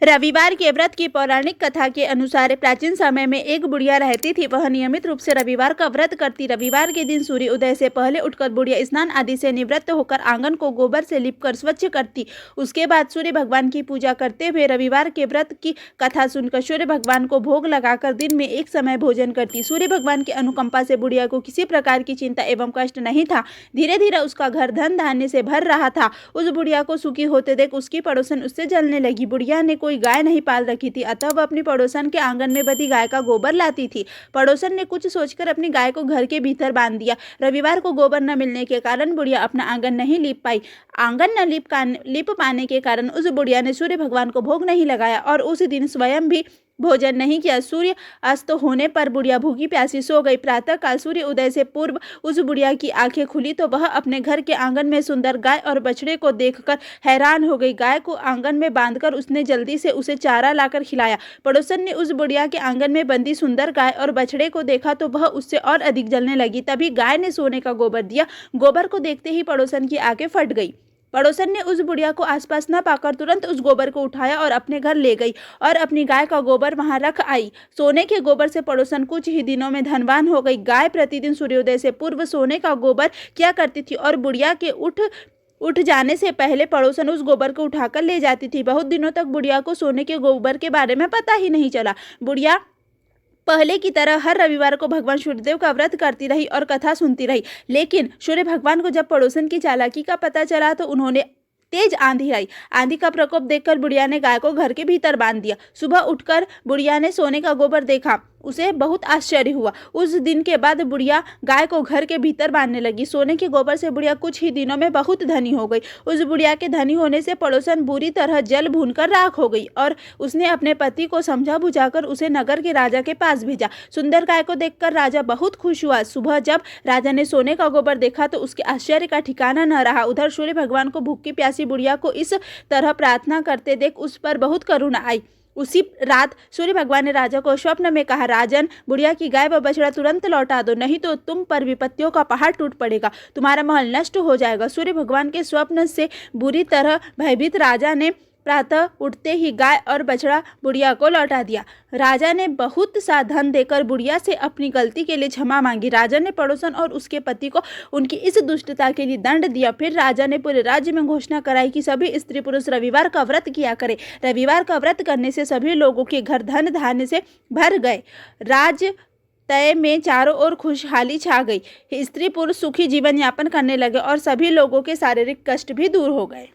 रविवार के व्रत की पौराणिक कथा के अनुसार प्राचीन समय में एक बुढ़िया रहती थी। वह नियमित रूप से रविवार का व्रत करती। रविवार के दिन सूर्य उदय से पहले उठकर बुढ़िया स्नान आदि से निवृत्त होकर आंगन को गोबर से लीपकर स्वच्छ करती। उसके बाद सूर्य भगवान की पूजा करते हुए रविवार के व्रत की कथा सुनकर सूर्य भगवान को भोग लगाकर दिन में एक समय भोजन करती। सूर्य भगवान की अनुकंपा से बुढ़िया को किसी प्रकार की चिंता एवं कष्ट नहीं था। धीरे धीरे उसका घर धन धान्य से भर रहा था। उस बुढ़िया को सुखी होते देख उसकी पड़ोसन उससे जलने लगी। बुढ़िया ने कोई गाय नहीं पाल रखी थी, अतः वह अपनी पड़ोसन के आंगन में बंधी गाय का गोबर लाती थी। पड़ोसन ने कुछ सोचकर अपनी गाय को घर के भीतर बांध दिया। रविवार को गोबर न मिलने के कारण बुढ़िया अपना आंगन नहीं लीप पाई। आंगन न लीप पाने के कारण उस बुढ़िया ने सूर्य भगवान को भोग नहीं लगाया और उस दिन स्वयं भी भोजन नहीं किया। सूर्य अस्त होने पर बुढ़िया भूखी प्यासी सो गई। प्रातः काल सूर्य उदय से पूर्व उस बुढ़िया की आंखें खुली तो वह अपने घर के आंगन में सुंदर गाय और बछड़े को देखकर हैरान हो गई। गाय को आंगन में बांधकर उसने जल्दी से उसे चारा लाकर खिलाया। पड़ोसन ने उस बुढ़िया के आंगन में बंधी सुंदर गाय और बछड़े को देखा तो वह उससे और अधिक जलने लगी। तभी गाय ने सोने का गोबर दिया। गोबर को देखते ही पड़ोसन की आंखें फट गई। पड़ोसन ने उस बुढ़िया को आसपास न पाकर तुरंत उस गोबर को उठाया और अपने घर ले गई और अपनी गाय का गोबर वहां रख आई। सोने के गोबर से पड़ोसन कुछ ही दिनों में धनवान हो गई। गाय प्रतिदिन सूर्योदय से पूर्व सोने का गोबर किया करती थी और बुढ़िया के उठ जाने से पहले पड़ोसन उस गोबर को उठाकर ले जाती थी। बहुत दिनों तक बुढ़िया को सोने के गोबर के बारे में पता ही नहीं चला। बुढ़िया पहले की तरह हर रविवार को भगवान सूर्यदेव का व्रत करती रही और कथा सुनती रही। लेकिन सूर्य भगवान को जब पड़ोसन की चालाकी का पता चला तो उन्होंने तेज आंधी आई। आंधी का प्रकोप देखकर बुढ़िया ने गाय को घर के भीतर बांध दिया। सुबह उठकर बुढ़िया ने सोने का गोबर देखा। उसे बहुत आश्चर्य हुआ। उस दिन के बाद बुढ़िया गाय को घर के भीतर बांधने लगी। सोने के गोबर से बुढ़िया कुछ ही दिनों में बहुत धनी हो गई। उस बुढ़िया के धनी होने से पड़ोसन बुरी तरह जल भूनकर राख हो गई और उसने अपने पति को समझा बुझाकर उसे नगर के राजा के पास भेजा। सुंदर गाय को देखकर राजा बहुत खुश हुआ। सुबह जब राजा ने सोने का गोबर देखा तो उसके आश्चर्य का ठिकाना न रहा। उधर सूर्य भगवान को भूखी प्यासी बुढ़िया को इस तरह प्रार्थना करते देख उस पर बहुत करुणा आई। उसी रात सूर्य भगवान ने राजा को स्वप्न में कहा, राजन, बुढ़िया की गाय व बछड़ा तुरंत लौटा दो, नहीं तो तुम पर विपत्तियों का पहाड़ टूट पड़ेगा, तुम्हारा महल नष्ट हो जाएगा। सूर्य भगवान के स्वप्न से बुरी तरह भयभीत राजा ने प्रातः उठते ही गाय और बछड़ा बुढ़िया को लौटा दिया। राजा ने बहुत सा धन देकर बुढ़िया से अपनी गलती के लिए क्षमा मांगी। राजा ने पड़ोसन और उसके पति को उनकी इस दुष्टता के लिए दंड दिया। फिर राजा ने पूरे राज्य में घोषणा कराई कि सभी स्त्री पुरुष रविवार का व्रत किया करें। रविवार का व्रत करने से सभी लोगों के घर धन धान्य से भर गए। राज तय में चारों ओर खुशहाली छा गई। स्त्री पुरुष सुखी जीवन यापन करने लगे और सभी लोगों के शारीरिक कष्ट भी दूर हो गए।